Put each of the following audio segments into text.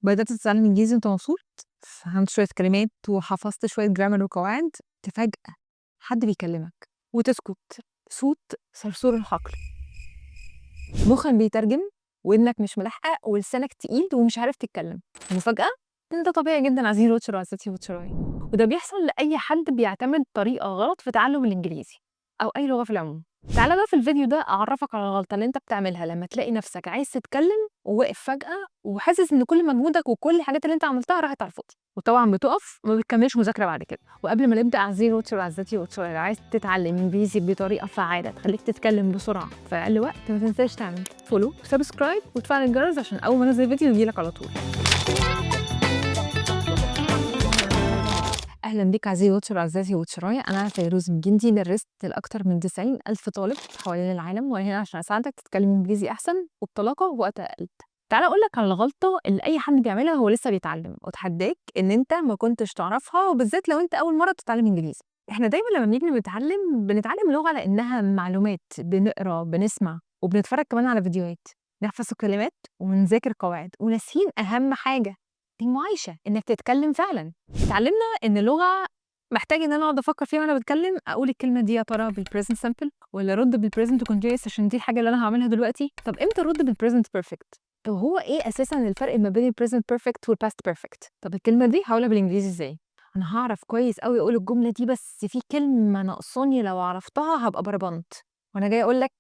بدأت تتعلم إنجليزي وأنت مبسوط، فهمت شوية كلمات وحفظت شوية جرامر وقواعد، تفاجأ حد بيكلمك وتسكت، صوت صرصور الحقل، مخك بيترجم وإنك مش ملاحقة ولسانك تقيل ومش عارف تتكلم، وفجأة أنت طبيعي جدًا عزيزي الواتشر وعزيزتي الواتشراية، وده بيحصل لأي حد بيعتمد طريقة غلط في تعلم الإنجليزي أو أي لغة في العموم. تعالَ بقى في الفيديو ده أعرّفك على الغلطة اللي أنت بتعملها لمّا تلاقي نفسك عايز تتكلم وواقف فجأة وحاسس إن كل مجهودك وكل الحاجات اللي أنت عملتها راحت على الفاضي، وطبعًا بتُقف وما بتكمّلش مذاكرة بعد كده. وقبل ما نبدأ أعززي الواتشر وعزيزتي الواتشراية، لو عايز تتعلم إنجليزي بطريقة فعّالة تخلّيك تتكلم بسرعة في أقل وقت، ما تنساش تعمل follow وsubscribe وتفعل الجرس عشان أول ما أنزّل فيديو ييجي لك على طول. أهلًا بيك عزيزي الواتشر وعزيزتي الواتشراية، أنا فيروز الجندي، درست لأكتر من 90,000 طالب حوالين العالم، وأنا هنا عشان أساعدك تتكلم إنجليزي أحسن وبطلاقة ووقت أقل. تعالَ أقول لك على الغلطة اللي أي حد بيعملها وهو لسه بيتعلم، وأتحداك إن أنت ما كنتش تعرفها، وبالذات لو أنت أول مرة بتتعلم إنجليزي. إحنا دايمًا لمّا بنيجي بنتعلم لغة لإنها معلومات، بنقرا، بنسمع، وبنتفرج كمان على فيديوهات، نحفظ الكلمات ونذاكر قواعد، وناسيين أهم حاجة، المعايشة، إنك تتكلم فعلًا. اتعلمنا إن اللغة محتاج إن أنا أقعد أفكّر فيها وأنا باتكلّم، أقول الكلمة دي يا ترى بالpresent simple والّا أرُد بالpresent continuous عشان دي الحاجة اللي أنا هاعملها دلوقتي؟ طَب إمتى أرُد بالpresent perfect؟ طَب هو إيه أساسًا الفرق ما بين الpresent perfect والpast perfect؟ طَب الكلمة دي هاقولها بالإنجليزي إزاي؟ أنا هاعرف كويس أوي أقول الجملة دي بس في كلمة ناقصاني لو عرفتها هابقى بربنت، وأنا جاية أقول لك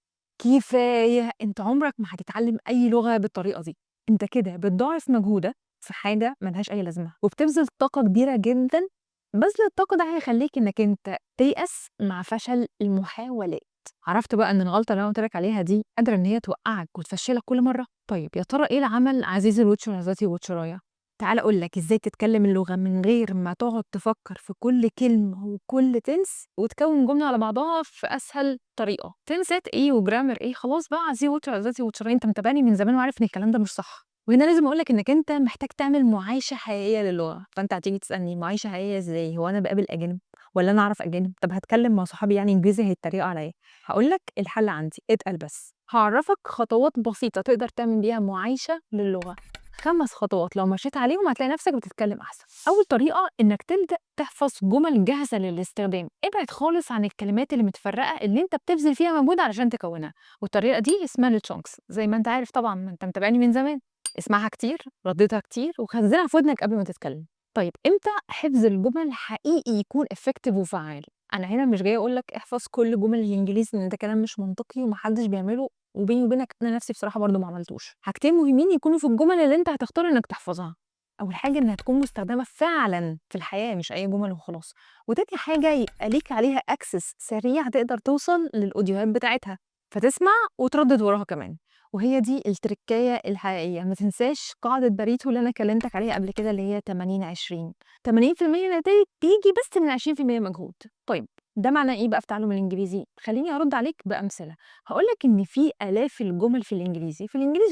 كفاية، أنت عمرك ما هتتعلّم أي لغة بالطريقة دي، أنت كده بتضاعف مجهودك في حاجة ما لهاش أي لازمة، وبتبذل طاقة كبيرة جدًا. بذل الطاقة ده هيخلّيك إنك أنت تيأس مع فشل المحاولات. عرفت بقى إن الغلطة اللي أنا قُلت لك عليها دي قادرة إن هي توقّعك وتفشّلك كل مرّة؟ طيب يا ترى إيه العمل عزيزي الواتشر وعزيزتي الواتشراية؟ تعالَ أقول لك إزاي تتكلم اللغة من غير ما تقعد تفكّر في كل كلمة وكل tense وتكوّن جملة على بعضها في أسهل طريقة. تنسات إيه وجرامر إيه، خلاص بقى عزيزي الواتشر وعزيزتي الواتشراية، أنت متابعني من زمان وعارف إن الكلام ده مش صح. وهنا لازم أقول لك إنك أنت محتاج تعمل معايشة حقيقية للغة، فأنت هتيجي تسألني معايشة حقيقية إزاي؟ هو أنا باقابل أجانب والّا أنا أعرف أجانب؟ طب هاتكلم مع صحابي يعني إنجليزي هيتريقوا عليَّ، هاقول لك الحل عندي، اتقل بس. هاعرّفك خطوات بسيطة تقدر تعمل بيها معايشة للغة، 5 خطوات لو مشيت عليهم هتلاقي نفسك بتتكلم أحسن. أول طريقة إنك تبدأ تحفظ جمل جاهزة للاستخدام، ابعد خالص عن الكلمات اللي متفرقة اللي أنت بتبذل فيها مجهود علشان تكوّنها، والطريقة دي اسمها الchunks زي ما أنت عارف طبعًا ما أنت متابعني من زمان. اسمعها كتير، رددها كتير، وخزّنها في ودنك قبل ما تتكلم. طيب إمتى حفظ الجمل حقيقي يكون effective وفعّال؟ أنا هنا مش جاية أقول لك احفظ كل جمل الإنجليزي لإن ده كلام مش منطقي وما حدش بيعمله، وبيني وبينك أنا نفسي بصراحة برضه ما عملتوش. حاجتين مهمين يكونوا في الجمل اللي أنت هتختار إنك تحفظها. أول حاجة إنها تكون مستخدمة فعلًا في الحياة مش أي جمل وخلاص، وتاني حاجة يبقى ليك عليها access سريع تقدر توصل للأوديوهات بتاعتها، فتسمع وتردد وراها كمان. وهي دي التركاية الحقيقية، ما تنساش قاعدة باريتو اللي أنا كلمتك عليها قبل كده اللي هي 80 20، 80% نتايج تيجي بس من 20% مجهود. طيب ده معناه إيه بقى في تعلم الإنجليزي؟ خلّيني أرد عليك بأمثلة، هاقول لك إن في آلاف الجمل في الإنجليزي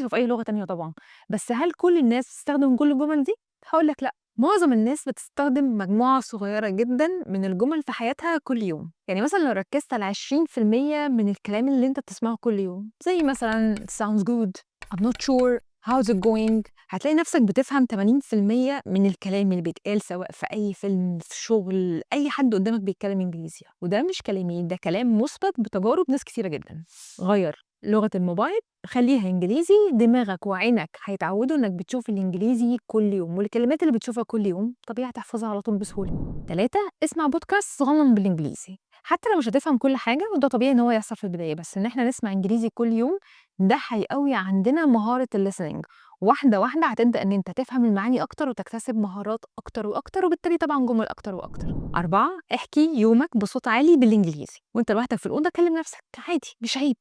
وفي أي لغة تانية طبعًا، بس هل كل الناس بتستخدم كل الجمل دي؟ هاقول لك لأ، معظم الناس بتستخدم مجموعة صغيرة جدًا من الجمل في حياتها كل يوم، يعني مثلًا لو ركزت على 20% من الكلام اللي أنت بتسمعه كل يوم، زي مثلًا it sounds good، I'm not sure، how's it going، هتلاقي نفسك بتفهم 80% من الكلام اللي بيتقال سواء في أي فيلم، في شغل، أي حد قدامك بيتكلم إنجليزي، وده مش كلامي، ده كلام مُثبت بتجارب ناس كتيرة جدًا. غيّر لغة الموبايل خلّيها إنجليزي، دماغك وعينك هيتعودوا إنك بتشوف الإنجليزي كل يوم، والكلمات اللي بتشوفها كل يوم طبيعي هتحفظها على طول بسهولة. 3 اسمع بودكاست صغنن بالإنجليزي، حتى لو مش هتفهم كل حاجة وده طبيعي إن هو يحصل في البداية، بس إن إحنا نسمع إنجليزي كل يوم ده هيقوي عندنا مهارة الlistening، واحدة واحدة هتبدأ إن أنت تفهم المعاني أكتر وتكتسب مهارات أكتر وأكتر، وبالتالي طبعًا جمل أكتر وأكتر. 4 احكي يومك بصوت عالي بالإنجليزي، وأنت لوحدك في الأوضة كلم نفسك عادي مش عيب.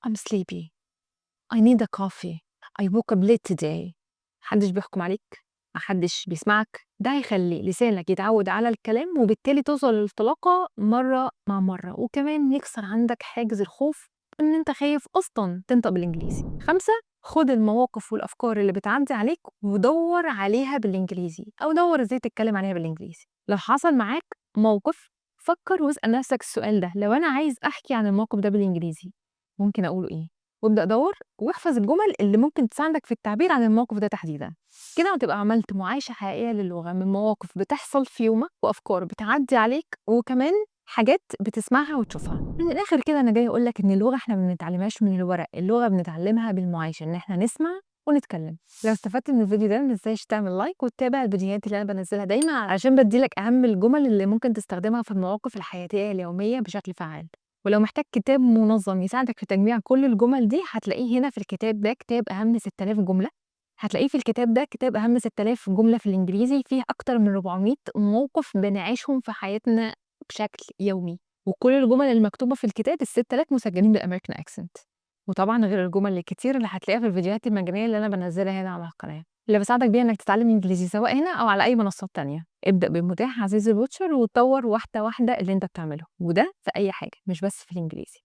I'm sleepy. I need a coffee. I woke up late today. ما حدش بيحكم عليك، ما حدش بيسمعك، ده هيخلّي لسانك يتعوّد على الكلام وبالتالي توصل للطلاقة مرّة مع مرّة، وكمان يكسر عندك حاجز الخوف إن أنت خايف أصلًا تنطق بالإنجليزي. 5 خُد المواقف والأفكار اللي بتعدّي عليك ودوّر عليها بالإنجليزي، أو دوّر إزاي تتكلم عليها بالإنجليزي. لو حصل معاك موقف فكّر واسأل نفسك السؤال ده، لو أنا عايز أحكي عن الموقف ده بالإنجليزي ممكن أقوله إيه؟ وابدأ دور واحفظ الجمل اللي ممكن تساعدك في التعبير عن الموقف ده تحديدا. كده هتبقى عملت معايشة حقيقية للغة من مواقف بتحصل في يومك وأفكار بتعدي عليك وكمان حاجات بتسمعها وتشوفها. من الآخر كده أنا جاي أقولك إن اللغة إحنا ما بنتعلمهاش من الورق، اللغة بنتعلمها بالمعايشة، إن إحنا نسمع ونتكلم. لو استفدت من الفيديو ده ما تنساش تعمل لايك وتتابع الفيديوهات اللي أنا بنزلها دايما عشان بديلك أهم الجمل اللي ممكن تستخدمها في المواقف الحياتية اليومية بشكل فعال. ولو محتاج كتاب منظم يساعدك في تجميع كل الجمل دي هتلاقيه هنا في الكتاب ده، كتاب أهم 6000 جملة. هتلاقيه في الكتاب ده كتاب أهم 6000 جملة في الإنجليزي، فيه أكتر من 400 موقف بنعيشهم في حياتنا بشكل يومي، وكل الجمل المكتوبة في الكتاب ال6000 مسجلين بالأمريكان أكسنت. وطبعا غير الجمل الكتير اللي هتلاقيها في الفيديوهات المجانية اللي أنا بنزلها هنا على القناة، اللي بساعدك بيها إنك تتعلم إنجليزي سواء هنا أو على أي منصات تانية. ابدأ بالمتاح عزيزي الواتشر وتطور واحدة واحدة اللي أنت بتعمله، وده في أي حاجة مش بس في الإنجليزي.